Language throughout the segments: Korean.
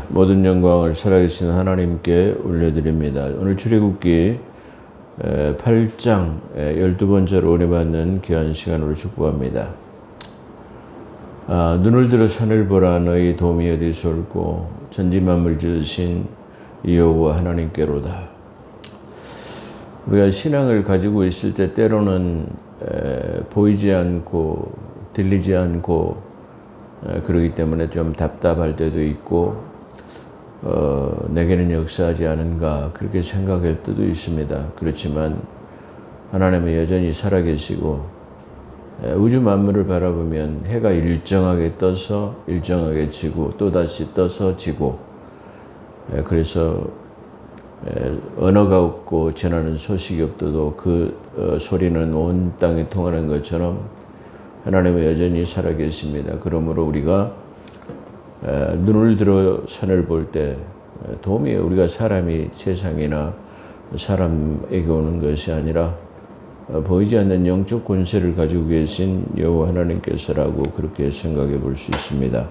모든 영광을 살아계신 하나님께 올려드립니다. 오늘 출애굽기 8장 12번째로 은혜 받는 귀한 시간으로 축복합니다. 눈을 들어 산을 보라. 너희 도움이 어디서 올고 천지만물 지으신 여호와 하나님께로다. 우리가 신앙을 가지고 있을 때 때로는 보이지 않고 들리지 않고 그러기 때문에 좀 답답할 때도 있고 내게는 역사하지 않은가 그렇게 생각할 때도 있습니다. 그렇지만 하나님은 여전히 살아계시고 우주 만물을 바라보면 해가 일정하게 떠서 일정하게 지고 또다시 떠서 지고 그래서 언어가 없고 전하는 소식이 없어도 그 소리는 온 땅에 통하는 것처럼 하나님은 여전히 살아계십니다. 그러므로 우리가 눈을 들어 산을 볼 때 도움이 우리가 사람이 세상이나 사람에게 오는 것이 아니라 보이지 않는 영적 권세를 가지고 계신 여호와 하나님께서라고 그렇게 생각해 볼 수 있습니다.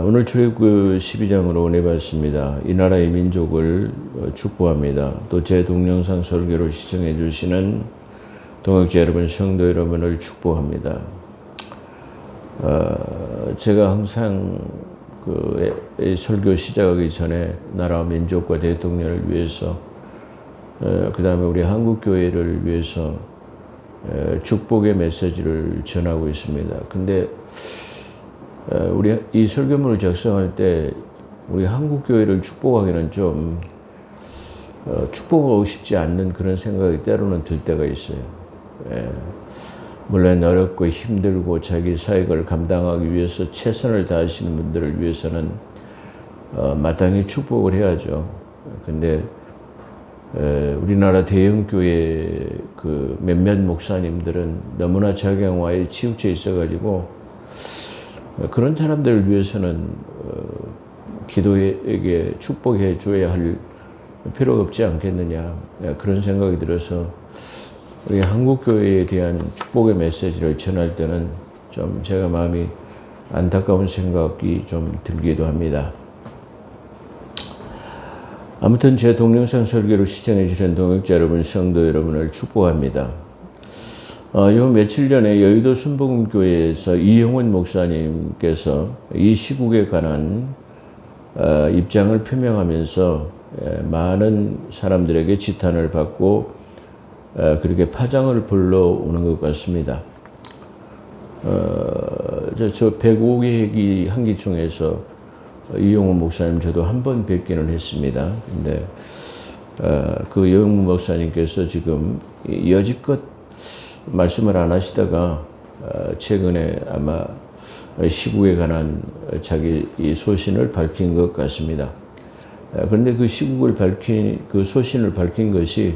오늘 출애굽 12장으로 은혜 받습니다. 이 나라의 민족을 축복합니다. 또 제 동영상 설교를 시청해 주시는 동역자 여러분, 성도 여러분을 축복합니다. 제가 항상 설교 시작하기 전에 나라와 민족과 대통령을 위해서 그 다음에 우리 한국교회를 위해서 축복의 메시지를 전하고 있습니다. 근데 우리 이 설교문을 작성할 때 우리 한국교회를 축복하기는 좀 축복하고 싶지 않는 그런 생각이 때로는 들 때가 있어요. 물론 어렵고 힘들고 자기 사역을 감당하기 위해서 최선을 다하시는 분들을 위해서는 마땅히 축복을 해야죠. 근데 우리나라 대형교회 그 몇몇 목사님들은 너무나 자기와에 치우쳐 있어가지고 그런 사람들을 위해서는 기도에게 축복해 줘야 할 필요가 없지 않겠느냐 그런 생각이 들어서 우리 한국교회에 대한 축복의 메시지를 전할 때는 좀 제가 마음이 안타까운 생각이 좀 들기도 합니다. 아무튼 제 동영상 설교를 시청해 주신 동역자 여러분, 성도 여러분을 축복합니다. 요 며칠 전에 여의도 순복음교회에서 이형훈 목사님께서 이 시국에 관한 입장을 표명하면서 많은 사람들에게 지탄을 받고 그렇게 파장을 불러오는 것 같습니다. 저 105기 한기 중에서 이용훈 목사님 저도 한 번 뵙기는 했습니다. 근데 그 이용훈 목사님께서 지금 여지껏 말씀을 안 하시다가 최근에 아마 시국에 관한 자기 소신을 밝힌 것 같습니다. 그런데 그 시국을 그 소신을 밝힌 것이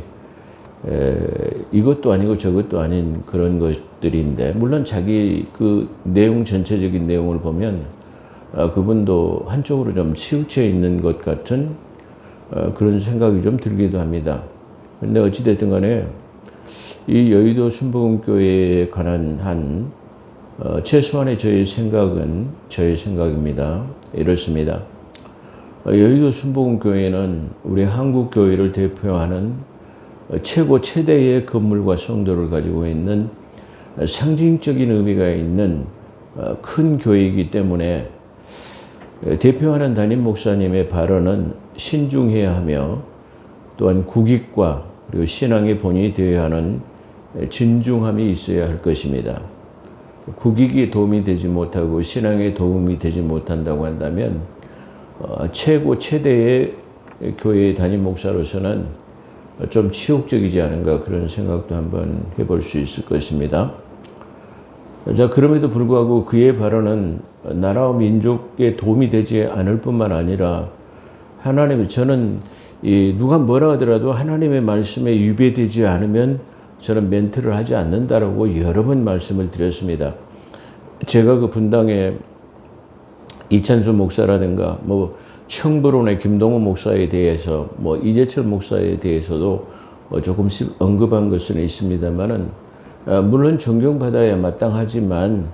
이것도 아니고 저것도 아닌 그런 것들인데, 물론 자기 그 내용 전체적인 내용을 보면 그분도 한쪽으로 좀 치우쳐 있는 것 같은 그런 생각이 좀 들기도 합니다. 그런데 어찌됐든 간에 이 여의도 순복음교회에 관한 한 최소한의 저의 생각입니다. 이렇습니다. 여의도 순복음교회는 우리 한국교회를 대표하는 최대의 건물과 성도를 가지고 있는 상징적인 의미가 있는 큰 교회이기 때문에 대표하는 담임 목사님의 발언은 신중해야 하며 또한 국익과 그리고 신앙의 본이 되어야 하는 진중함이 있어야 할 것입니다. 국익이 도움이 되지 못하고 신앙에 도움이 되지 못한다고 한다면 최대의 교회의 담임 목사로서는 좀 치욕적이지 않은가 그런 생각도 한번 해볼 수 있을 것입니다. 자, 그럼에도 불구하고 그의 발언은 나라와 민족에 도움이 되지 않을 뿐만 아니라 저는 누가 뭐라 하더라도 하나님의 말씀에 위배되지 않으면 저는 멘트를 하지 않는다라고 여러 번 말씀을 드렸습니다. 제가 그 분당에 이찬수 목사라든가 청부론의 김동호 목사에 대해서 이재철 목사에 대해서도 조금씩 언급한 것은 있습니다만은 물론 존경받아야 마땅하지만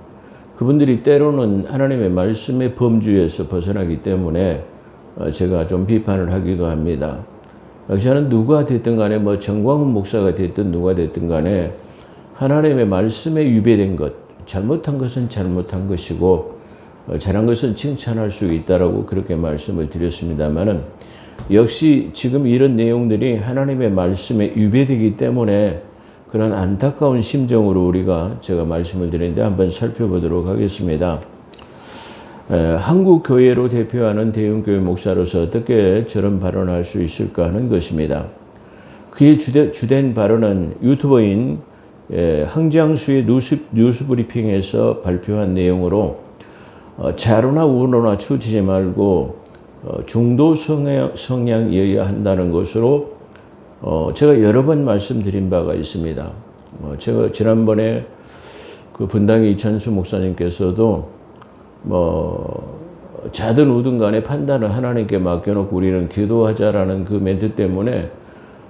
그분들이 때로는 하나님의 말씀의 범주에서 벗어나기 때문에 제가 좀 비판을 하기도 합니다. 저는 누가 됐든 간에 뭐 정광훈 목사가 됐든 누가 됐든 간에 하나님의 말씀에 위배된 것, 잘못한 것은 잘못한 것이고 잘한 것은 칭찬할 수 있다라고 그렇게 말씀을 드렸습니다만은 역시 지금 이런 내용들이 하나님의 말씀에 위배되기 때문에 그런 안타까운 심정으로 제가 말씀을 드리는데 한번 살펴보도록 하겠습니다. 한국 교회로 대표하는 대형교회 목사로서 어떻게 저런 발언을 할 수 있을까 하는 것입니다. 그의 주된 발언은 유튜버인 황장수의 뉴스브리핑에서 발표한 내용으로 좌로나 우로나 치우치지 말고 중도 성향이어야 한다는 것으로 제가 여러 번 말씀드린 바가 있습니다. 제가 지난번에 그 분당의 이찬수 목사님께서도 자든 우든 간에 판단을 하나님께 맡겨놓고 우리는 기도하자라는 그 멘트 때문에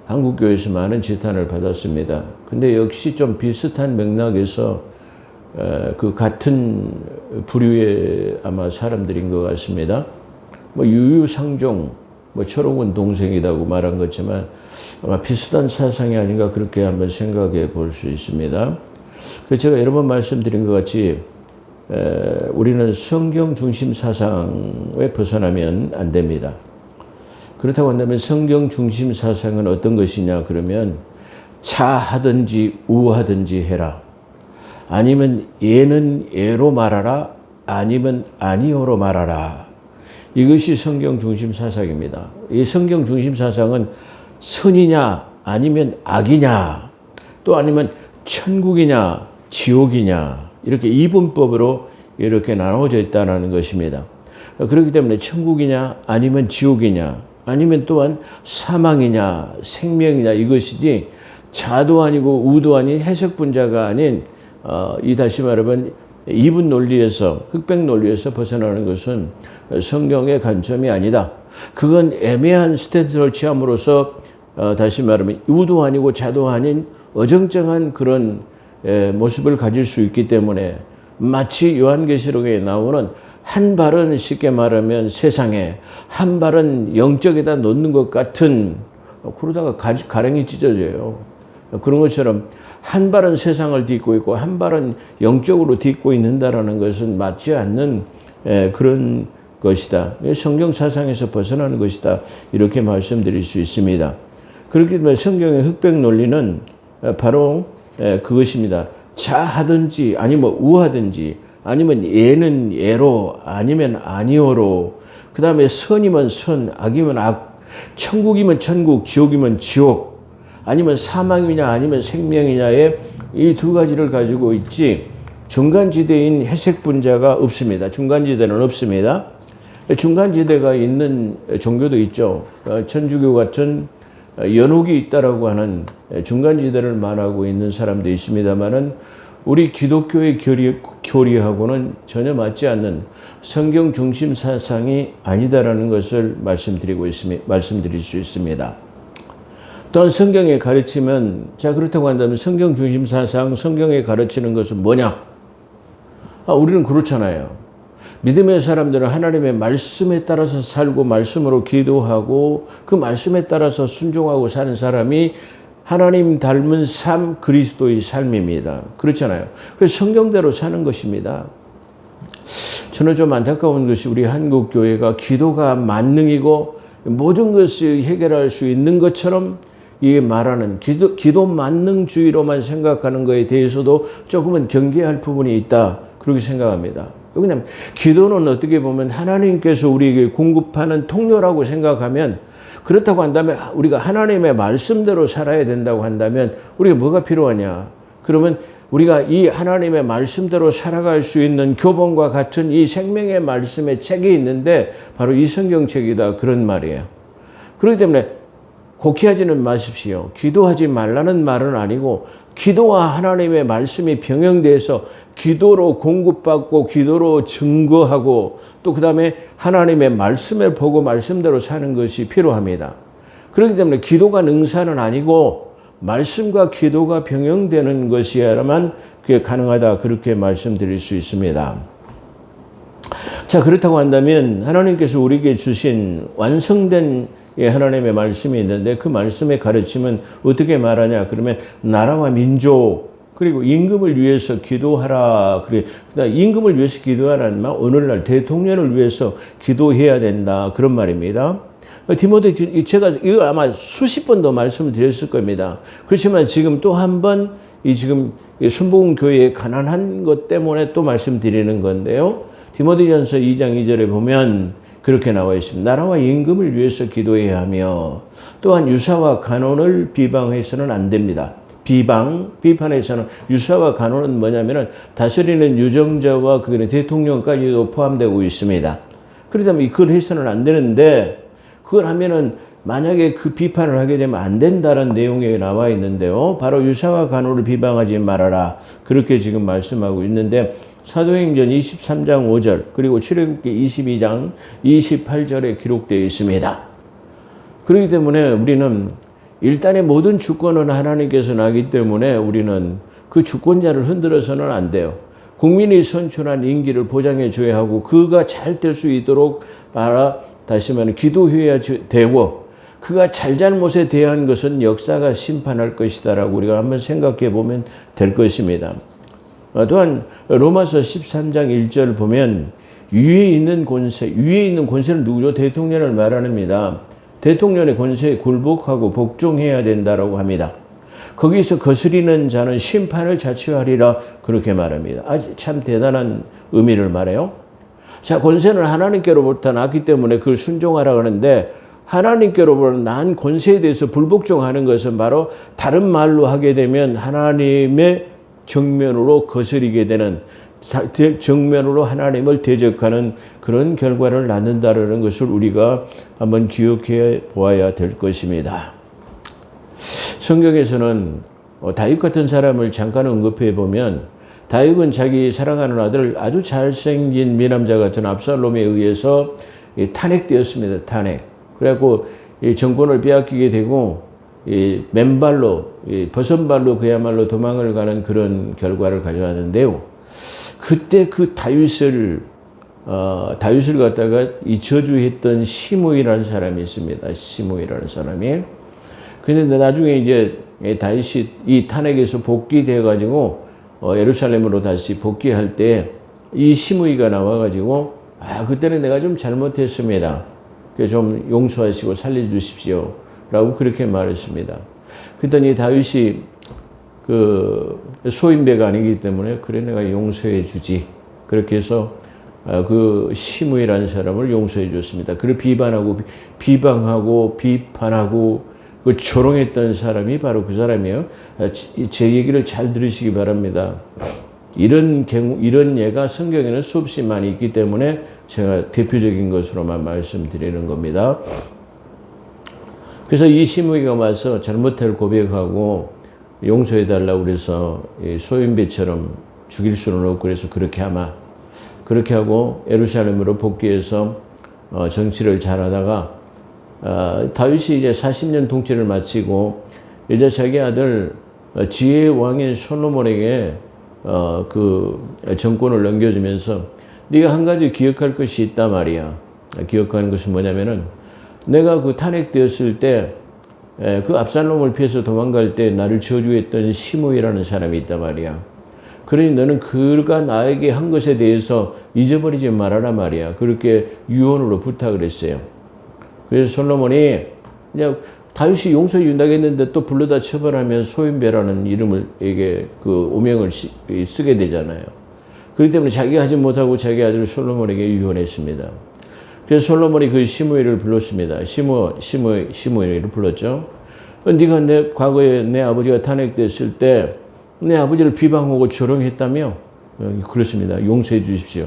한국교회에서 많은 지탄을 받았습니다. 근데 역시 좀 비슷한 맥락에서 그 같은 부류의 아마 사람들인 것 같습니다. 유유상종, 철옹은 동생이라고 말한 것지만 아마 비슷한 사상이 아닌가 그렇게 한번 생각해 볼 수 있습니다. 그래서 제가 여러 번 말씀드린 것 같이 우리는 성경 중심 사상에 벗어나면 안 됩니다. 그렇다고 한다면 성경 중심 사상은 어떤 것이냐 그러면 차하든지 우하든지 해라. 아니면 예는 예로 말하라. 아니면 아니오로 말하라. 이것이 성경 중심 사상입니다. 이 성경 중심 사상은 선이냐 아니면 악이냐 또 아니면 천국이냐 지옥이냐 이렇게 이분법으로 이렇게 나눠져 있다는 것입니다. 그렇기 때문에 천국이냐 아니면 지옥이냐 아니면 또한 사망이냐 생명이냐 이것이지 자도 아니고 우도 아닌 해석분자가 아닌 이 다시 말하면 이분 논리에서 흑백 논리에서 벗어나는 것은 성경의 관점이 아니다. 그건 애매한 스탠스를 취함으로써 다시 말하면 우도 아니고 자도 아닌 어정쩡한 그런 모습을 가질 수 있기 때문에 마치 요한계시록에 나오는 한 발은 쉽게 말하면 세상에 한 발은 영적에다 놓는 것 같은 그러다가 가랭이 찢어져요. 그런 것처럼 한 발은 세상을 딛고 있고 한 발은 영적으로 딛고 있는다라는 것은 맞지 않는 그런 것이다. 성경 사상에서 벗어나는 것이다. 이렇게 말씀드릴 수 있습니다. 그렇기 때문에 성경의 흑백 논리는 바로 그것입니다. 자하든지 아니면 우하든지 아니면 예는 예로 아니면 아니오로 그 다음에 선이면 선 악이면 악 천국이면 천국 지옥이면 지옥 아니면 사망이냐 아니면 생명이냐의 이 두 가지를 가지고 있지 중간지대인 해석분자가 없습니다. 중간지대는 없습니다. 중간지대가 있는 종교도 있죠. 천주교 같은 연옥이 있다라고 하는 중간지대를 말하고 있는 사람도 있습니다만은 우리 기독교의 교리하고는 전혀 맞지 않는 성경 중심 사상이 아니다라는 것을 말씀드릴 수 있습니다. 또한 성경의 가르침은 그렇다고 한다면 성경 중심 사상, 성경에 가르치는 것은 뭐냐? 우리는 그렇잖아요. 믿음의 사람들은 하나님의 말씀에 따라서 살고 말씀으로 기도하고 그 말씀에 따라서 순종하고 사는 사람이 하나님 닮은 삶, 그리스도의 삶입니다. 그렇잖아요. 그래서 성경대로 사는 것입니다. 저는 좀 안타까운 것이 우리 한국 교회가 기도가 만능이고 모든 것을 해결할 수 있는 것처럼 이 말하는 기도 만능주의로만 생각하는 것에 대해서도 조금은 경계할 부분이 있다. 그렇게 생각합니다. 왜냐하면 기도는 어떻게 보면 하나님께서 우리에게 공급하는 통로라고 생각하면 그렇다고 한다면 우리가 하나님의 말씀대로 살아야 된다고 한다면 우리가 뭐가 필요하냐? 그러면 우리가 이 하나님의 말씀대로 살아갈 수 있는 교본과 같은 이 생명의 말씀의 책이 있는데 바로 이 성경책이다. 그런 말이에요. 그렇기 때문에 곡해하지는 마십시오. 기도하지 말라는 말은 아니고 기도와 하나님의 말씀이 병행돼서 기도로 공급받고 기도로 증거하고 또 그 다음에 하나님의 말씀을 보고 말씀대로 사는 것이 필요합니다. 그렇기 때문에 기도가 능사는 아니고 말씀과 기도가 병행되는 것이야만 그게 가능하다. 그렇게 말씀드릴 수 있습니다. 자, 그렇다고 한다면 하나님께서 우리에게 주신 완성된 하나님의 말씀이 있는데 그 말씀의 가르침은 어떻게 말하냐? 그러면 나라와 민족 그리고 임금을 위해서 기도하라. 그래, 임금을 위해서 기도하라는 말, 오늘날 대통령을 위해서 기도해야 된다. 그런 말입니다. 디모데, 제가 이거 아마 수십 번도 말씀을 드렸을 겁니다. 그렇지만 지금 또 한 번, 지금 순복음 교회의 가난한 것 때문에 또 말씀드리는 건데요. 디모데전서 2장 2절에 보면 그렇게 나와 있습니다. 나라와 임금을 위해서 기도해야 하며 또한 유사와 간언을 비방해서는 안 됩니다. 비판에서는 유사와 간언은 뭐냐면은 다스리는 유정자와 그는 대통령까지도 포함되고 있습니다. 그렇다면 그걸 해서는 안 되는데 그걸 하면은 만약에 그 비판을 하게 되면 안 된다는 내용이 나와 있는데요. 바로 유사와 간언을 비방하지 말아라. 그렇게 지금 말씀하고 있는데 사도행전 23장 5절 그리고 출애굽기 22장 28절에 기록되어 있습니다. 그렇기 때문에 우리는 일단의 모든 주권은 하나님께서 나기 때문에 우리는 그 주권자를 흔들어서는 안 돼요. 국민이 선출한 임기를 보장해 줘야 하고 그가 잘 될 수 있도록 다시 말하면 기도해야 되고 그가 잘잘못에 대한 것은 역사가 심판할 것이다라고 우리가 한번 생각해 보면 될 것입니다. 또한 로마서 13장 1절 보면 위에 있는 권세는 누구죠? 대통령을 말합니다. 대통령의 권세에 굴복하고 복종해야 된다라고 합니다. 거기서 거스리는 자는 심판을 자취하리라 그렇게 말합니다. 아주 참 대단한 의미를 말해요. 자, 권세는 하나님께로부터 났기 때문에 그걸 순종하라고 하는데 하나님께로부터 난 권세에 대해서 불복종하는 것은 바로 다른 말로 하게 되면 하나님의 정면으로 거스리게 되는 정면으로 하나님을 대적하는 그런 결과를 낳는다는 것을 우리가 한번 기억해 보아야 될 것입니다. 성경에서는 다윗 같은 사람을 잠깐 언급해 보면 다윗은 자기 사랑하는 아들 아주 잘생긴 미남자 같은 압살롬에 의해서 탄핵되었습니다. 탄핵. 그래갖고 정권을 빼앗기게 되고 맨발로 버선발로 그야말로 도망을 가는 그런 결과를 가져왔는데요. 그때 그 다윗을 갖다가 이 저주했던 시므이라는 사람이 있습니다. 시므이라는 사람이. 그런데 나중에 이제 다윗이 이 탄핵에서 복귀돼 가지고 예루살렘으로 다시 복귀할 때 이 시므이가 나와 가지고 그때는 내가 좀 잘못했습니다. 좀 용서하시고 살려주십시오. 라고 그렇게 말했습니다. 그랬더니 다윗이 그 소인배가 아니기 때문에 그래 내가 용서해 주지. 그렇게 해서 그 시므이라는 사람을 용서해 줬습니다. 그를 비방하고 비판하고 그 조롱했던 사람이 바로 그 사람이에요. 제 얘기를 잘 들으시기 바랍니다. 이런 예가 성경에는 수없이 많이 있기 때문에 제가 대표적인 것으로만 말씀드리는 겁니다. 그래서 이 시므이가 와서 잘못을 고백하고 용서해달라고 그래서 소인배처럼 죽일 수는 없고 그래서 그렇게 하고 예루살렘으로 복귀해서 정치를 잘하다가 다윗이 이제 40년 통치를 마치고 이제 자기 아들 지혜의 왕인 솔로몬에게 그 정권을 넘겨주면서 네가 한 가지 기억할 것이 있단 말이야. 기억하는 것은 뭐냐면은 내가 그 탄핵되었을 때 그 압살롬을 피해서 도망갈 때 나를 저주했던 시므이라는 사람이 있단 말이야. 그러니 너는 그가 나에게 한 것에 대해서 잊어버리지 말아라 말이야. 그렇게 유언으로 부탁을 했어요. 그래서 솔로몬이 그냥 다윗이 용서해 준다고 했는데 또 불러다 처벌하면 소인배라는 이름을 이게 그 오명을 쓰게 되잖아요. 그렇기 때문에 자기가 하지 못하고 자기 아들 솔로몬에게 유언했습니다. 그래서 솔로몬이 그 시므이를 불렀습니다. 시므이를 불렀죠. 네가 과거에 내 아버지가 탄핵됐을 때 내 아버지를 비방하고 조롱했다며? 그렇습니다. 용서해 주십시오.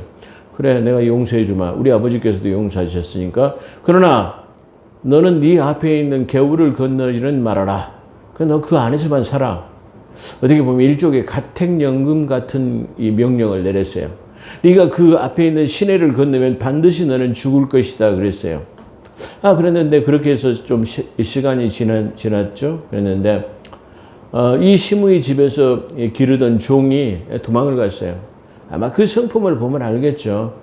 그래, 내가 용서해 주마. 우리 아버지께서도 용서하셨으니까. 그러나 너는 네 앞에 있는 개울을 건너지는 말아라. 너 그 안에서만 살아. 어떻게 보면 일종의 가택연금 같은 이 명령을 내렸어요. 네가 그 앞에 있는 시내를 건너면 반드시 너는 죽을 것이다 그랬어요. 그랬는데 그렇게 해서 좀 시간이 지났죠. 그랬는데 이 시므이 집에서 기르던 종이 도망을 갔어요. 아마 그 성품을 보면 알겠죠.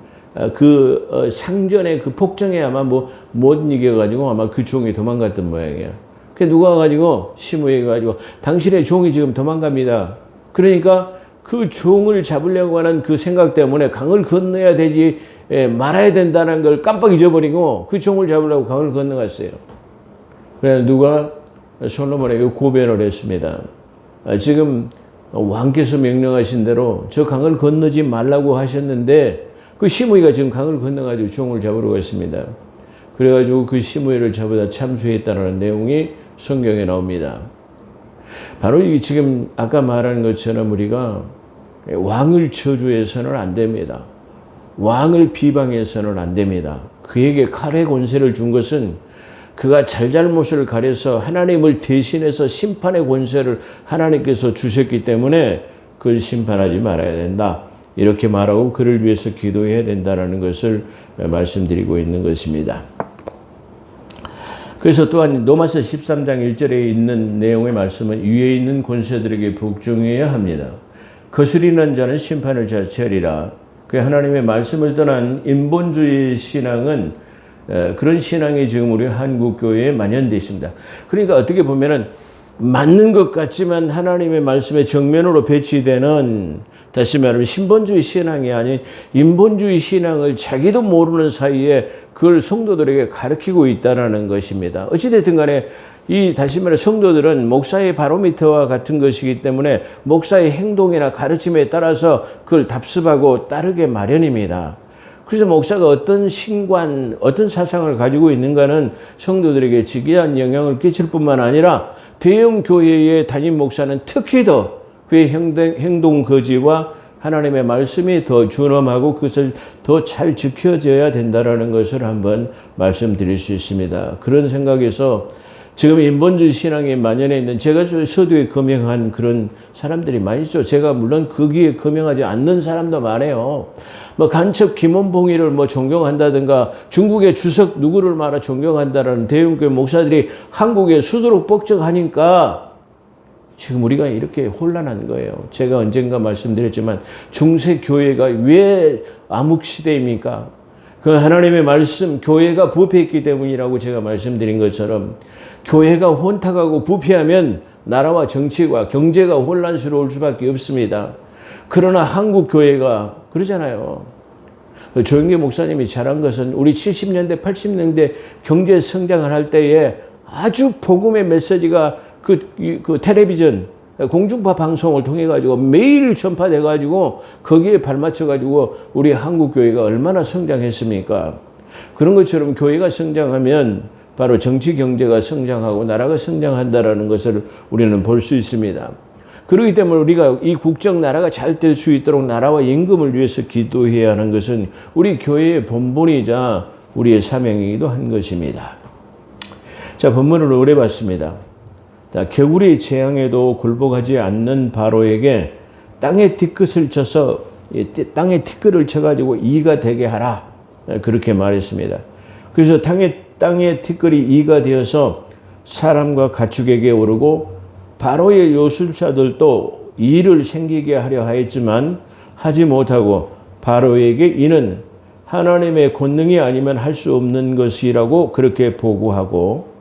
상전의 그 폭정에 아마 못 이겨가지고 아마 그 종이 도망갔던 모양이에요. 그 누가 와가지고 시므이가 가지고 당신의 종이 지금 도망갑니다. 그러니까 그 종을 잡으려고 하는 그 생각 때문에 강을 건너야 되지 말아야 된다는 걸 깜빡 잊어버리고 그 종을 잡으려고 강을 건너갔어요. 그래서 누가 솔로몬에게 고변을 했습니다. 지금 왕께서 명령하신 대로 저 강을 건너지 말라고 하셨는데 그 시므이가 지금 강을 건너가지고 종을 잡으러 갔습니다. 그래가지고 그 시므이를 잡아다 참수했다는 내용이 성경에 나옵니다. 바로 이 지금 아까 말한 것처럼 우리가 왕을 저주해서는 안 됩니다. 왕을 비방해서는 안 됩니다. 그에게 칼의 권세를 준 것은 그가 잘잘못을 가려서 하나님을 대신해서 심판의 권세를 하나님께서 주셨기 때문에 그를 심판하지 말아야 된다. 이렇게 말하고 그를 위해서 기도해야 된다는 것을 말씀드리고 있는 것입니다. 그래서 또한 로마서 13장 1절에 있는 내용의 말씀은 위에 있는 권세들에게 복종해야 합니다. 거스리는 자는 심판을 자처하리라. 그 하나님의 말씀을 떠난 인본주의 신앙은 그런 신앙이 지금 우리 한국교회에 만연되어 있습니다. 그러니까 어떻게 보면은 맞는 것 같지만 하나님의 말씀에 정면으로 배치되는, 다시 말하면 신본주의 신앙이 아닌 인본주의 신앙을 자기도 모르는 사이에 그걸 성도들에게 가르치고 있다는 것입니다. 어찌됐든 간에 다시 말해 성도들은 목사의 바로미터와 같은 것이기 때문에 목사의 행동이나 가르침에 따라서 그걸 답습하고 따르게 마련입니다. 그래서 목사가 어떤 신관, 어떤 사상을 가지고 있는가는 성도들에게 지대한 영향을 끼칠 뿐만 아니라 대형 교회의 담임 목사는 특히 더 그의 행동 거지와 하나님의 말씀이 더 준엄하고 그것을 더 잘 지켜져야 된다는 것을 한번 말씀드릴 수 있습니다. 그런 생각에서 지금 인본주의 신앙에 만연해 있는, 제가 서두에 금명한 그런 사람들이 많이 있죠. 제가 물론 거기에 금명하지 않는 사람도 많아요. 간첩 김원봉이를 존경한다든가 중국의 주석 누구를 말아 존경한다라는 대형교회 목사들이 한국에 수두룩 뻑적하니까 지금 우리가 이렇게 혼란한 거예요. 제가 언젠가 말씀드렸지만 중세교회가 왜 암흑시대입니까? 그 하나님의 말씀, 교회가 부패했기 때문이라고 제가 말씀드린 것처럼 교회가 혼탁하고 부패하면 나라와 정치와 경제가 혼란스러울 수밖에 없습니다. 그러나 한국 교회가 그러잖아요. 조영기 목사님이 잘한 것은 우리 70년대, 80년대 경제 성장을 할 때에 아주 복음의 메시지가 그 텔레비전, 공중파 방송을 통해 가지고 매일 전파돼 가지고 거기에 발맞춰 가지고 우리 한국 교회가 얼마나 성장했습니까? 그런 것처럼 교회가 성장하면 바로 정치 경제가 성장하고 나라가 성장한다라는 것을 우리는 볼 수 있습니다. 그렇기 때문에 우리가 이 국정 나라가 잘 될 수 있도록 나라와 임금을 위해서 기도해야 하는 것은 우리 교회의 본분이자 우리의 사명이기도 한 것입니다. 자, 본문을 오래 봤습니다. 겨울의 재앙에도 굴복하지 않는 바로에게 땅에 티끌을 쳐서 땅에 티끌을 쳐가지고 이가 되게 하라, 그렇게 말했습니다. 그래서 땅에 티끌이 이가 되어서 사람과 가축에게 오르고 바로의 요술사들도 이를 생기게 하려 하였지만 하지 못하고 바로에게 이는 하나님의 권능이 아니면 할 수 없는 것이라고 그렇게 보고하고,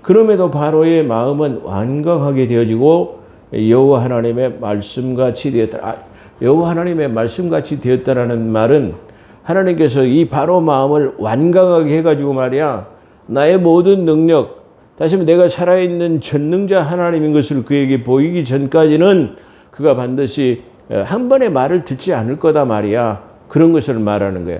그럼에도 바로의 마음은 완강하게 되어지고 여호와 하나님의 말씀같이 되었다. 여호와 하나님의 말씀같이 되었다라는 말은 하나님께서 이 바로 마음을 완강하게 해가지고 말이야, 나의 모든 능력, 다시 말해 내가 살아있는 전능자 하나님인 것을 그에게 보이기 전까지는 그가 반드시 한 번의 말을 듣지 않을 거다 말이야. 그런 것을 말하는 거예요.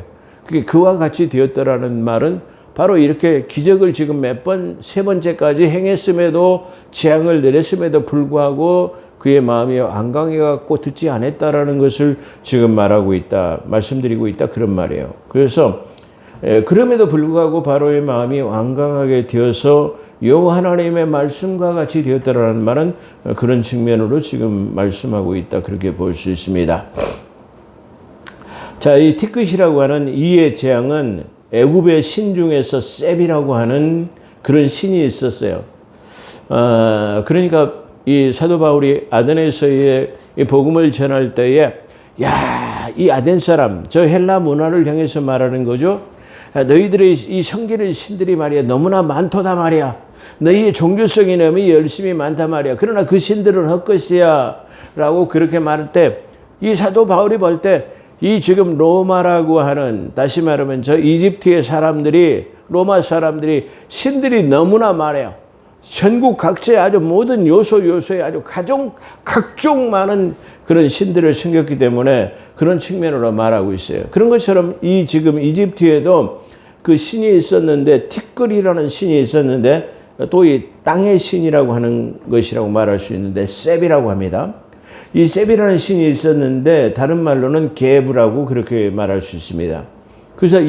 그와 같이 되었다라는 말은 바로 이렇게 기적을 지금 몇 번, 세 번째까지 행했음에도, 재앙을 내렸음에도 불구하고 그의 마음이 완강해갖고 듣지 않았다라는 것을 지금 말하고 있다, 말씀드리고 있다, 그런 말이에요. 그래서 그럼에도 불구하고 바로의 마음이 완강하게 되어서 여호와 하나님의 말씀과 같이 되었다라는 말은 그런 측면으로 지금 말씀하고 있다, 그렇게 볼 수 있습니다. 자, 이 티끝이라고 하는 이의 재앙은 애굽의 신 중에서 셉이라고 하는 그런 신이 있었어요. 그러니까 이 사도 바울이 아덴에서의 이 복음을 전할 때에 야, 이 아덴 사람, 저 헬라 문화를 향해서 말하는 거죠. 너희들의 이 성기를 신들이 말이야 너무나 많도다 말이야. 너희의 종교성이 너무 열심히 많다 말이야. 그러나 그 신들은 헛것이야 라고 그렇게 말할 때 이 사도 바울이 볼 때 이 지금 로마라고 하는, 다시 말하면 저 이집트의 사람들이, 로마 사람들이 신들이 너무나 많아요. 전국 각지의 아주 모든 요소에 아주 각종 많은 그런 신들을 섬겼기 때문에 그런 측면으로 말하고 있어요. 그런 것처럼 이 지금 이집트에도 그 신이 있었는데, 티끌이라는 신이 있었는데, 또 이 땅의 신이라고 하는 것이라고 말할 수 있는데 셉이라고 합니다. 이 셉이라는 신이 있었는데 다른 말로는 게브라고 그렇게 말할 수 있습니다. 그래서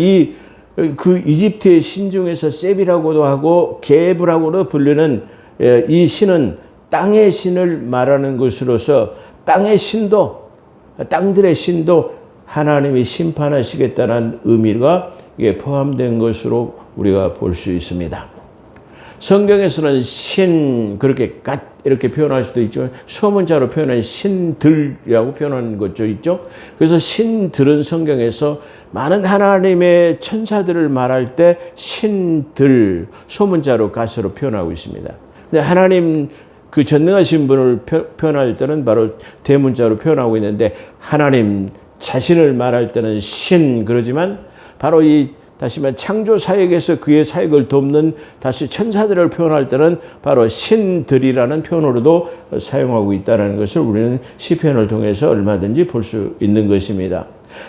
그 이집트의 신 중에서 셉이라고도 하고 게브라고도 불리는 이 신은 땅의 신을 말하는 것으로서 땅의 신도, 땅들의 신도 하나님이 심판하시겠다는 의미가 포함된 것으로 우리가 볼 수 있습니다. 성경에서는 신, 그렇게 이렇게 표현할 수도 있죠. 소문자로 표현한 신들이라고 표현하는 것도 있죠. 그래서 신들은 성경에서 많은 하나님의 천사들을 말할 때 신들, 소문자로 가수로 표현하고 있습니다. 근데 하나님 그 전능하신 분을 표현할 때는 바로 대문자로 표현하고 있는데, 하나님 자신을 말할 때는 신, 그러지만 바로 다시 말해 창조 사역에서 그의 사역을 돕는 다시 천사들을 표현할 때는 바로 신들이라는 표현으로도 사용하고 있다는 것을 우리는 시편을 통해서 얼마든지 볼 수 있는 것입니다.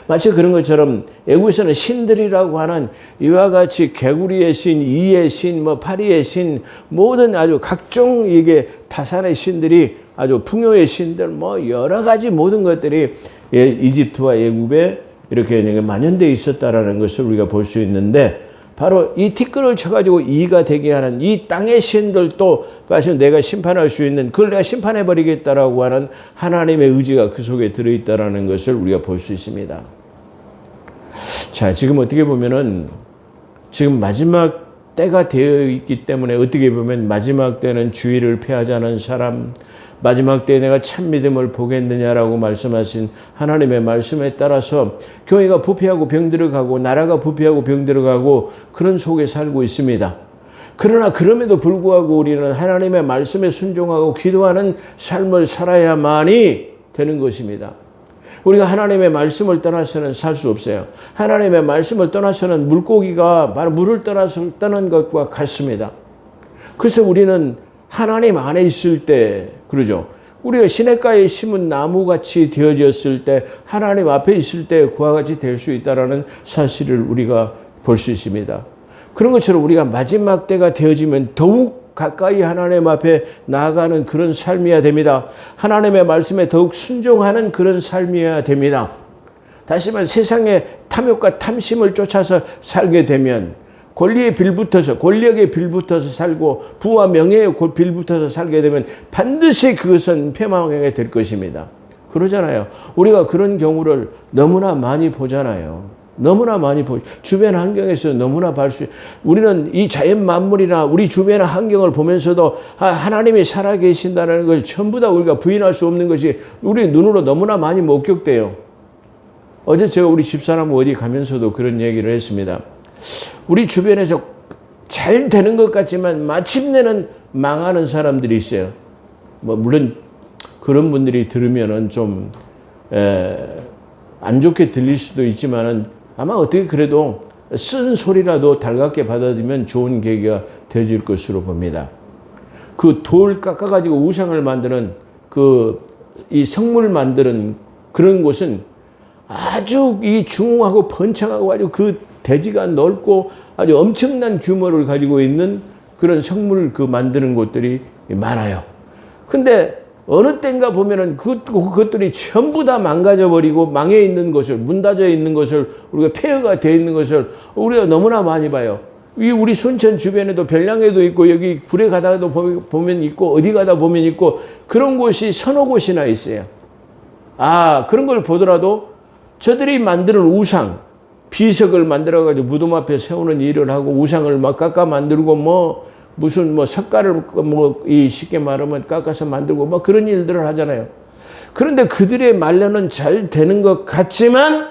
마치 그런 것처럼 애국에서는 신들이라고 하는 이와 같이 개구리의 신, 이의 신, 파리의 신, 모든 아주 각종 이게 타산의 신들이, 아주 풍요의 신들, 여러 가지 모든 것들이 이집트와 애국에 이렇게 만연되어 있었다라는 것을 우리가 볼 수 있는데, 바로 이 티끌을 쳐가지고 이가 되게 하는 이 땅의 신들도 사실 내가 심판할 수 있는, 그걸 내가 심판해버리겠다라고 하는 하나님의 의지가 그 속에 들어있다라는 것을 우리가 볼 수 있습니다. 자, 지금 어떻게 보면은 지금 마지막 때가 되어 있기 때문에 어떻게 보면 마지막 때는 주의를 피하자는 사람, 마지막 때에 내가 참 믿음을 보겠느냐라고 말씀하신 하나님의 말씀에 따라서 교회가 부패하고 병들어가고 나라가 부패하고 병들어가고 그런 속에 살고 있습니다. 그러나 그럼에도 불구하고 우리는 하나님의 말씀에 순종하고 기도하는 삶을 살아야만이 되는 것입니다. 우리가 하나님의 말씀을 떠나서는 살 수 없어요. 하나님의 말씀을 떠나서는 물고기가 바로 물을 떠나서 떠난 것과 같습니다. 그래서 우리는 하나님 안에 있을 때, 그러죠. 우리가 시냇가에 심은 나무같이 되어졌을 때, 하나님 앞에 있을 때 그와 같이 될 수 있다는 사실을 우리가 볼 수 있습니다. 그런 것처럼 우리가 마지막 때가 되어지면 더욱 가까이 하나님 앞에 나아가는 그런 삶이어야 됩니다. 하나님의 말씀에 더욱 순종하는 그런 삶이어야 됩니다. 다시 말해 세상의 탐욕과 탐심을 쫓아서 살게 되면, 권력에 빌붙어서 살고 부와 명예에 빌붙어서 살게 되면 반드시 그것은 패망하게 될 것입니다. 그러잖아요. 우리가 그런 경우를 너무나 많이 보잖아요. 너무나 많이 주변 환경에서 너무나 우리는 이 자연 만물이나 우리 주변의 환경을 보면서도 하나님이 살아계신다는 걸 전부 다 우리가 부인할 수 없는 것이 우리 눈으로 너무나 많이 목격돼요. 어제 제가 우리 집사람 어디 가면서도 그런 얘기를 했습니다. 우리 주변에서 잘 되는 것 같지만 마침내는 망하는 사람들이 있어요. 물론 그런 분들이 들으면은 좀 안 좋게 들릴 수도 있지만은 아마 어떻게 그래도 쓴 소리라도 달갑게 받아들이면 좋은 계기가 되어질 것으로 봅니다. 그 돌 깎아가지고 우상을 만드는 이 성물 만드는 그런 곳은 아주 이 중후하고 번창하고 아주 그 대지가 넓고 아주 엄청난 규모를 가지고 있는 그런 성물 만드는 곳들이 많아요. 근데 어느 때인가 보면은 그것들이 전부 다 망가져버리고 망해 있는 것을, 문 닫혀 있는 것을, 우리가 폐허가 되어 있는 것을 우리가 너무나 많이 봐요. 우리 순천 주변에도 별량에도 있고 여기 구례 가다가도 보면 있고 어디 가다 보면 있고 그런 곳이 서너 곳이나 있어요. 그런 걸 보더라도 저들이 만드는 우상, 비석을 만들어가지고 무덤 앞에 세우는 일을 하고 우상을 막 깎아 만들고 무슨 뭐 석가를 이 쉽게 말하면 깎아서 만들고 뭐 그런 일들을 하잖아요. 그런데 그들의 말로는 잘 되는 것 같지만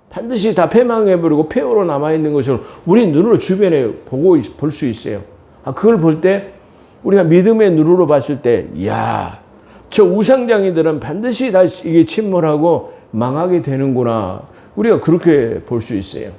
반드시 다 패망해버리고 폐허로 남아있는 것을 우리 눈으로 주변에 볼 수 있어요. 그걸 볼 때 우리가 믿음의 눈으로 봤을 때, 이야, 저 우상장이들은 반드시 다 이게 침몰하고 망하게 되는구나. 우리가 그렇게 볼 수 있어요.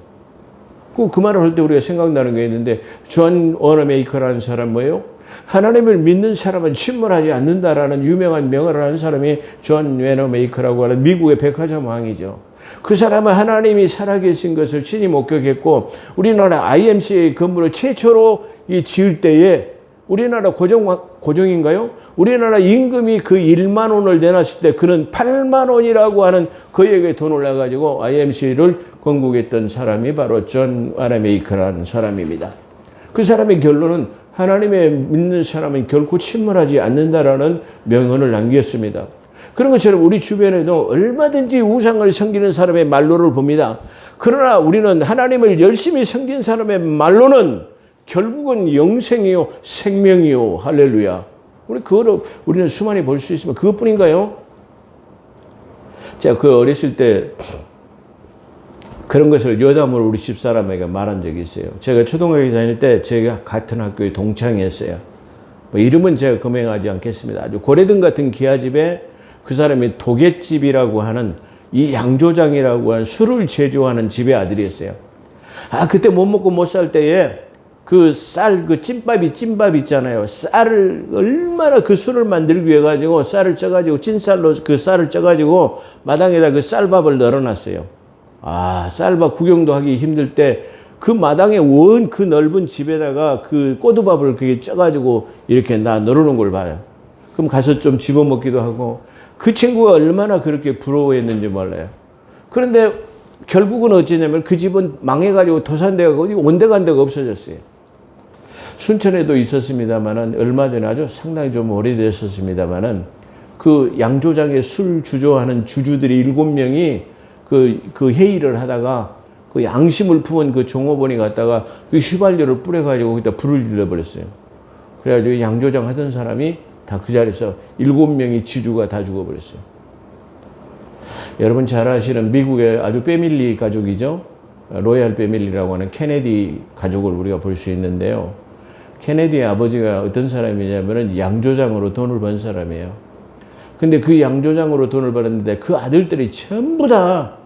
그 말을 할 때 우리가 생각나는 게 있는데, 존 워너메이커라는 사람 뭐예요? 하나님을 믿는 사람은 침몰하지 않는다라는 유명한 명언을 하는 사람이 존 워너메이커라고 하는 미국의 백화점 왕이죠. 그 사람은 하나님이 살아계신 것을 친히 목격했고, 우리나라 IMCA 건물을 최초로 지을 때에 우리나라 고정인가요? 우리나라 임금이 그 1만 원을 내놨을 때 그는 8만 원이라고 하는 그에게 돈을 내가지고 IMC를 건국했던 사람이 바로 존 워너메이커라는 사람입니다. 그 사람의 결론은 하나님의 믿는 사람은 결코 침몰하지 않는다라는 명언을 남겼습니다. 그런 것처럼 우리 주변에도 얼마든지 우상을 섬기는 사람의 말로를 봅니다. 그러나 우리는 하나님을 열심히 섬긴 사람의 말로는 결국은 영생이요, 생명이요, 할렐루야. 그거를 우리는 수많이 볼 수 있으면 그것뿐인가요? 제가 그 어렸을 때 그런 것을 여담으로 우리 집사람에게 말한 적이 있어요. 제가 초등학교 다닐 때 제가 같은 학교에 동창이었어요. 뭐 이름은 제가 금행하지 않겠습니다. 아주 고래등 같은 기아집에 그 사람이 도갯집이라고 하는 이 양조장이라고 하는 술을 제조하는 집의 아들이었어요. 그때 못 먹고 못 살 때에 그 찐밥 있잖아요. 쌀을 얼마나 그 술을 만들기 위해 가지고 쌀을 쪄가지고 찐쌀로 그 쌀을 쪄가지고 마당에다 그 쌀밥을 널어놨어요. 쌀밥 구경도 하기 힘들 때 그 마당에 그 넓은 집에다가 그 꼬두밥을 그게 쪄가지고 이렇게 널어놓은 걸 봐요. 그럼 가서 좀 집어먹기도 하고 그 친구가 얼마나 그렇게 부러워했는지 몰라요. 그런데 결국은 어찌냐면 그 집은 망해가지고 도산돼가지고 온데간데가 없어졌어요. 순천에도 있었습니다만은 얼마 전에 아주 상당히 좀 오래됐었습니다만은 그 양조장에 술 주조하는 주주들이 7명이 그 회의를 하다가 그 양심을 품은 그 종업원이 갔다가 그 휘발유를 뿌려가지고 거기다 불을 질러버렸어요. 그래가지고 양조장 하던 사람이 다 그 자리에서 7명이 지주가 다 죽어버렸어요. 여러분 잘 아시는 미국의 아주 패밀리 가족이죠. 로얄 패밀리라고 하는 케네디 가족을 우리가 볼 수 있는데요. 케네디의 아버지가 어떤 사람이냐면은 양조장으로 돈을 번 사람이에요. 근데 그 양조장으로 돈을 벌었는데 그 아들들이 전부 다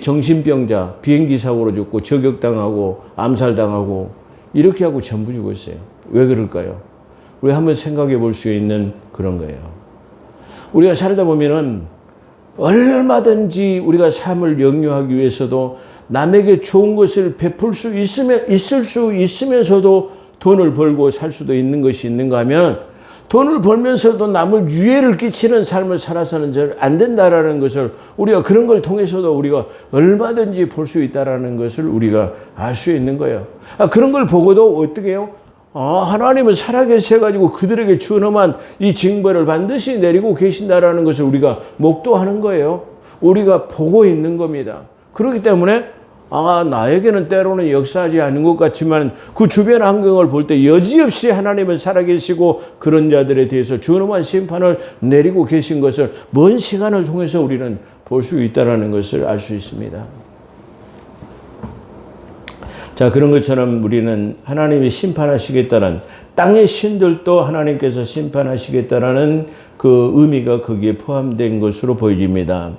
정신병자, 비행기 사고로 죽고 저격당하고 암살당하고 이렇게 하고 전부 죽었어요. 왜 그럴까요? 우리 한번 생각해 볼 수 있는 그런 거예요. 우리가 살다 보면은 얼마든지 우리가 삶을 영유하기 위해서도 남에게 좋은 것을 베풀 수 있을 수 있으면서도 돈을 벌고 살 수도 있는 것이 있는가 하면 돈을 벌면서도 남을 유해를 끼치는 삶을 살아서는 잘 안 된다라는 것을 우리가 그런 걸 통해서도 우리가 얼마든지 볼 수 있다라는 것을 우리가 알 수 있는 거예요. 그런 걸 보고도 어떻게 해요? 하나님은 살아계셔가지고 그들에게 준엄한 이 징벌을 반드시 내리고 계신다라는 것을 우리가 목도하는 거예요. 우리가 보고 있는 겁니다. 그렇기 때문에 나에게는 때로는 역사하지 않는 것 같지만 그 주변 환경을 볼 때 여지없이 하나님은 살아계시고 그런 자들에 대해서 준엄한 심판을 내리고 계신 것을 먼 시간을 통해서 우리는 볼 수 있다는 것을 알 수 있습니다. 자, 그런 것처럼 우리는 하나님이 심판하시겠다는 땅의 신들도 하나님께서 심판하시겠다라는 그 의미가 거기에 포함된 것으로 보여집니다.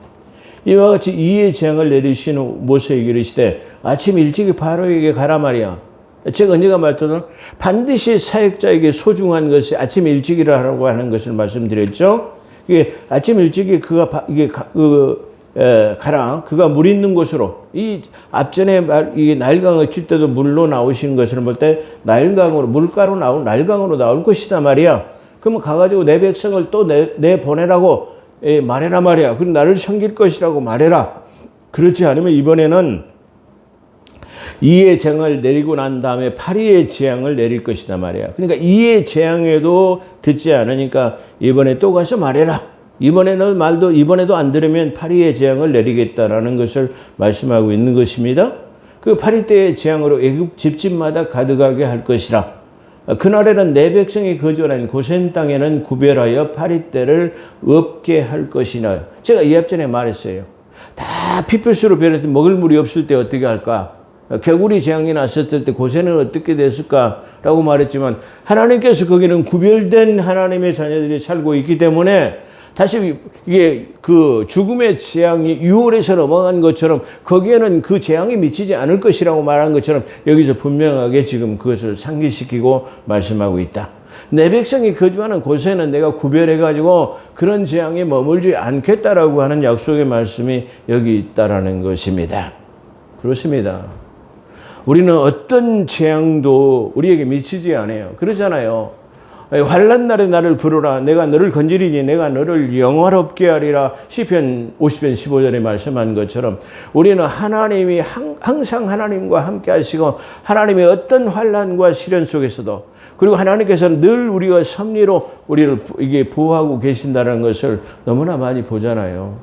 이와 같이 이의 재앙을 내리시는 모세에게 이르시되 아침 일찍이 바로에게 가라 말이야. 제가 언제가 말했던 반드시 사역자에게 소중한 것이 아침 일찍이라고 하는 것을 말씀드렸죠. 이게 아침 일찍이 가라. 그가 물 있는 곳으로 이 앞전에 이 나일강을 칠 때도 물로 나오신 것을 볼 때 나일강으로 물가로 나온 나일강으로 나올 것이다 말이야. 그러면 가가지고 내 백성을 또 내 보내라고 말해라 말이야. 그리고 나를 섬길 것이라고 말해라. 그렇지 않으면 이번에는 2의 재앙을 내리고 난 다음에 8위의 재앙을 내릴 것이다 말이야. 그러니까 2의 재앙에도 듣지 않으니까 이번에 또 가서 말해라. 이번에도 안 들으면 8위의 재앙을 내리겠다라는 것을 말씀하고 있는 것입니다. 그 8위 때의 재앙으로 애굽 집집마다 가득하게 할 것이라. 그날에는 내 백성이 거주하는 고센 땅에는 구별하여 파리떼를 없게 할 것이나. 제가 이 앞전에 말했어요. 다 피표수로 변해서 먹을 물이 없을 때 어떻게 할까? 개구리 재앙이 났었을 때 고센은 어떻게 됐을까라고 말했지만 하나님께서 거기는 구별된 하나님의 자녀들이 살고 있기 때문에 다시 이게 그 죽음의 재앙이 6월에서 넘어간 것처럼 거기에는 그 재앙이 미치지 않을 것이라고 말한 것처럼 여기서 분명하게 지금 그것을 상기시키고 말씀하고 있다. 내 백성이 거주하는 곳에는 내가 구별해가지고 그런 재앙에 머물지 않겠다라고 하는 약속의 말씀이 여기 있다라는 것입니다. 그렇습니다. 우리는 어떤 재앙도 우리에게 미치지 않아요. 그러잖아요. 환난 날에 나를 부르라. 내가 너를 건지리니 내가 너를 영화롭게 하리라. 시편 50편 15절에 말씀한 것처럼 우리는 하나님이 항상 하나님과 함께 하시고 하나님의 어떤 환난과 시련 속에서도 그리고 하나님께서는 늘 우리가 섭리로 우리를 이게 보호하고 계신다는 것을 너무나 많이 보잖아요.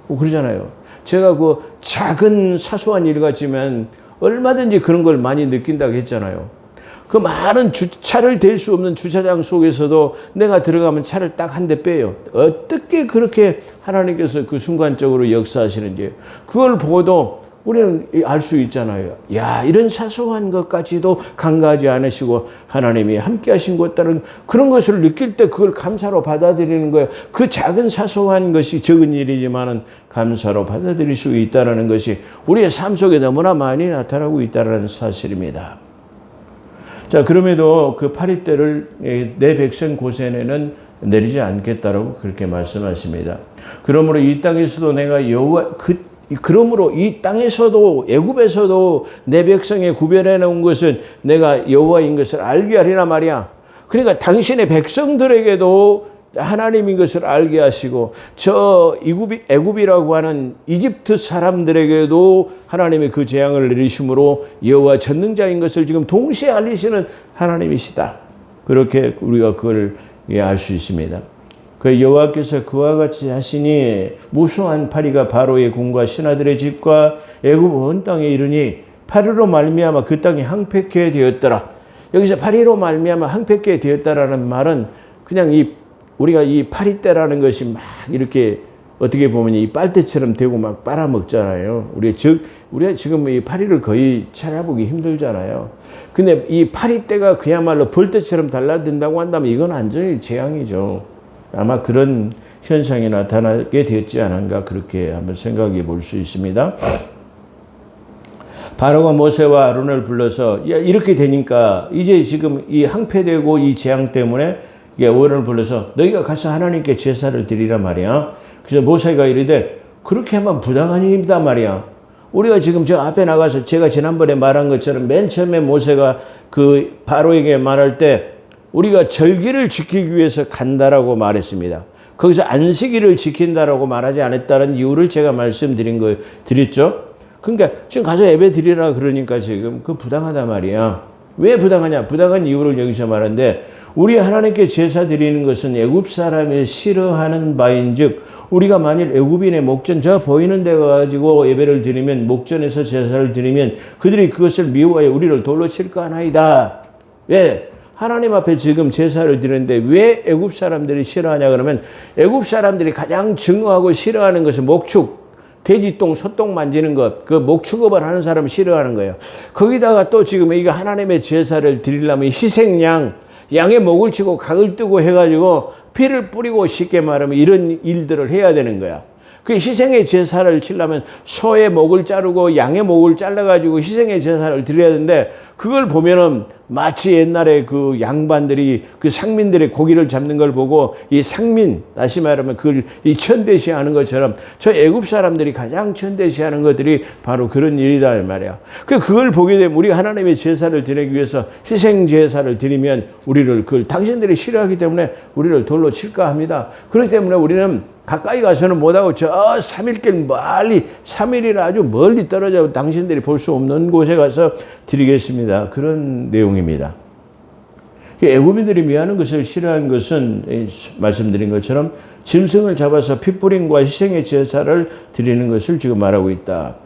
그러잖아요. 제가 그 작은 사소한 일 같지만 얼마든지 그런 걸 많이 느낀다고 했잖아요. 그 많은 차를 댈 수 없는 주차장 속에서도 내가 들어가면 차를 딱 한 대 빼요. 어떻게 그렇게 하나님께서 그 순간적으로 역사하시는지 그걸 보고도 우리는 알 수 있잖아요. 야, 이런 사소한 것까지도 간과하지 않으시고 하나님이 함께 하신 것 다른 그런 것을 느낄 때 그걸 감사로 받아들이는 거예요. 그 작은 사소한 것이 적은 일이지만은 감사로 받아들일 수 있다는 것이 우리의 삶 속에 너무나 많이 나타나고 있다는 사실입니다. 자, 그럼에도 그 파리떼를 내 백성 고센에는 내리지 않겠다라고 그렇게 말씀하십니다. 그러므로 이 땅에서도 내가 그러므로 이 땅에서도 애굽에서도 내 백성에 구별해 놓은 것은 내가 여호와인 것을 알게 하리라 말이야. 그러니까 당신의 백성들에게도 하나님인 것을 알게 하시고 저 애굽이라고 하는 이집트 사람들에게도 하나님의 그 재앙을 내리심으로 여호와 전능자인 것을 지금 동시에 알리시는 하나님이시다. 그렇게 우리가 그걸 알 수 있습니다. 그 여호와께서 그와 같이 하시니 무수한 파리가 바로의 궁과 신하들의 집과 애굽 온 땅에 이르니 파리로 말미암아 그 땅이 황폐케 되었더라. 여기서 파리로 말미암아 황폐케 되었다라는 말은 그냥 우리가 이 파리떼라는 것이 막 이렇게 어떻게 보면 이 빨대처럼 되고 막 빨아먹잖아요. 우리가 지금 이 파리를 거의 찾아보기 힘들잖아요. 근데 이 파리떼가 그야말로 벌떼처럼 달라든다고 한다면 이건 완전히 재앙이죠. 아마 그런 현상이 나타나게 되었지 않은가 그렇게 한번 생각해 볼 수 있습니다. 바로가 모세와 아론을 불러서 야, 이렇게 되니까 이제 지금 이 황폐되고 이 재앙 때문에 아론을 불러서 너희가 가서 하나님께 제사를 드리라 말이야. 그래서 모세가 이르되 그렇게 하면 부당한 일이다 말이야. 우리가 지금 저 앞에 나가서 제가 지난번에 말한 것처럼 맨 처음에 모세가 그 바로에게 말할 때 우리가 절기를 지키기 위해서 간다라고 말했습니다. 거기서 안식일을 지킨다라고 말하지 않았다는 이유를 제가 드렸죠. 그러니까 지금 가서 예배 드리라 그러니까 지금 그 부당하단 말이야. 왜 부당하냐? 부당한 이유를 여기서 말하는데 우리 하나님께 제사 드리는 것은 애굽 사람이 싫어하는 바인즉 우리가 만일 애굽인의 목전 저 보이는 데 가지고 예배를 드리면 목전에서 제사를 드리면 그들이 그것을 미워하여 우리를 돌로 칠까 하나이다. 왜? 하나님 앞에 지금 제사를 드리는데 왜 애굽 사람들이 싫어하냐 그러면 애굽 사람들이 가장 증오하고 싫어하는 것은 목축, 돼지똥, 소똥 만지는 것, 그 목축업을 하는 사람을 싫어하는 거예요. 거기다가 또 지금 이거 하나님의 제사를 드리려면 희생양, 양의 목을 치고 각을 뜨고 해가지고 피를 뿌리고 쉽게 말하면 이런 일들을 해야 되는 거야. 그 희생의 제사를 치려면 소의 목을 자르고 양의 목을 잘라가지고 희생의 제사를 드려야 되는데 그걸 보면은 마치 옛날에 그 양반들이 그 상민들의 고기를 잡는 걸 보고 이 상민, 다시 말하면 그걸 이 천대시하는 것처럼 저 애굽 사람들이 가장 천대시하는 것들이 바로 그런 일이다 이 말이야. 그걸 보게 되면 우리가 하나님의 제사를 드리기 위해서 희생 제사를 드리면 우리를 그걸 당신들이 싫어하기 때문에 우리를 돌로 칠까 합니다. 그렇기 때문에 우리는 가까이 가서는 못하고 저 3일길 멀리 3일이라 아주 멀리 떨어져 당신들이 볼 수 없는 곳에 가서 드리겠습니다. 그런 내용입니다. 애굽인들이 미하는 것을 싫어하는 것은 말씀드린 것처럼 짐승을 잡아서 핏부림과 희생의 제사를 드리는 것을 지금 말하고 있다.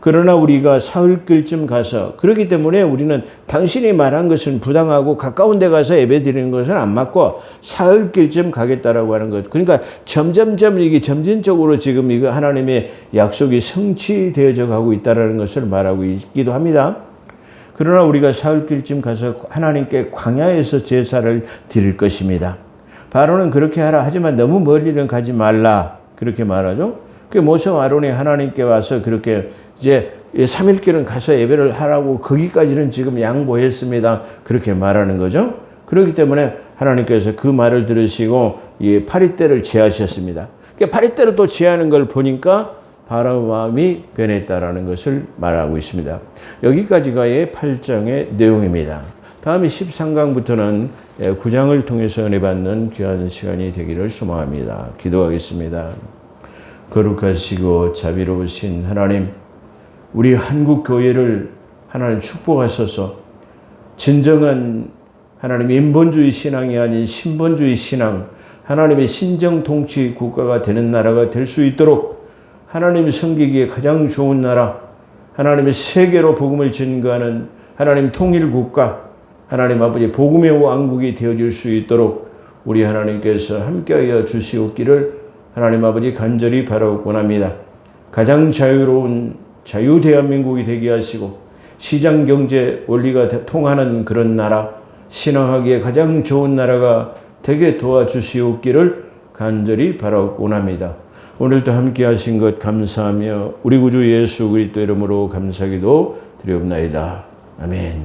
그러나 우리가 사흘길쯤 가서 그렇기 때문에 우리는 당신이 말한 것은 부당하고 가까운 데 가서 예배 드리는 것은 안 맞고 사흘길쯤 가겠다라고 하는 것. 그러니까 점점점 이게 점진적으로 지금 이거 하나님의 약속이 성취되어져 가고 있다라는 것을 말하고 있기도 합니다. 그러나 우리가 사흘길쯤 가서 하나님께 광야에서 제사를 드릴 것입니다. 바로는 그렇게 하라. 하지만 너무 멀리는 가지 말라. 그렇게 말하죠. 그 모세와 아론이 하나님께 와서 그렇게 이제 3일길은 가서 예배를 하라고 거기까지는 지금 양보했습니다. 그렇게 말하는 거죠. 그렇기 때문에 하나님께서 그 말을 들으시고 이 파리떼를 제하셨습니다. 파리떼를 또 제하는 걸 보니까 바로 마음이 변했다라는 것을 말하고 있습니다. 여기까지가 8장의 내용입니다. 다음에 13강부터는 9장을 통해서 은혜 받는 귀한 시간이 되기를 소망합니다. 기도하겠습니다. 거룩하시고 자비로우신 하나님, 우리 한국 교회를 하나님 축복하소서. 진정한 하나님 인본주의 신앙이 아닌 신본주의 신앙, 하나님의 신정 통치 국가가 되는 나라가 될 수 있도록 하나님이 섬기기에 가장 좋은 나라, 하나님의 세계로 복음을 증거하는 하나님 통일 국가, 하나님 아버지 복음의 왕국이 되어질 수 있도록 우리 하나님께서 함께하여 주시옵기를 하나님 아버지 간절히 바라옵곤 합니다. 가장 자유로운 자유 대한민국이 되게 하시고 시장 경제 원리가 통하는 그런 나라, 신앙하기에 가장 좋은 나라가 되게 도와주시옵기를 간절히 바라옵곤 합니다. 오늘도 함께 하신 것 감사하며 우리 구주 예수 그리스도 이름으로 감사기도 드리옵나이다. 아멘.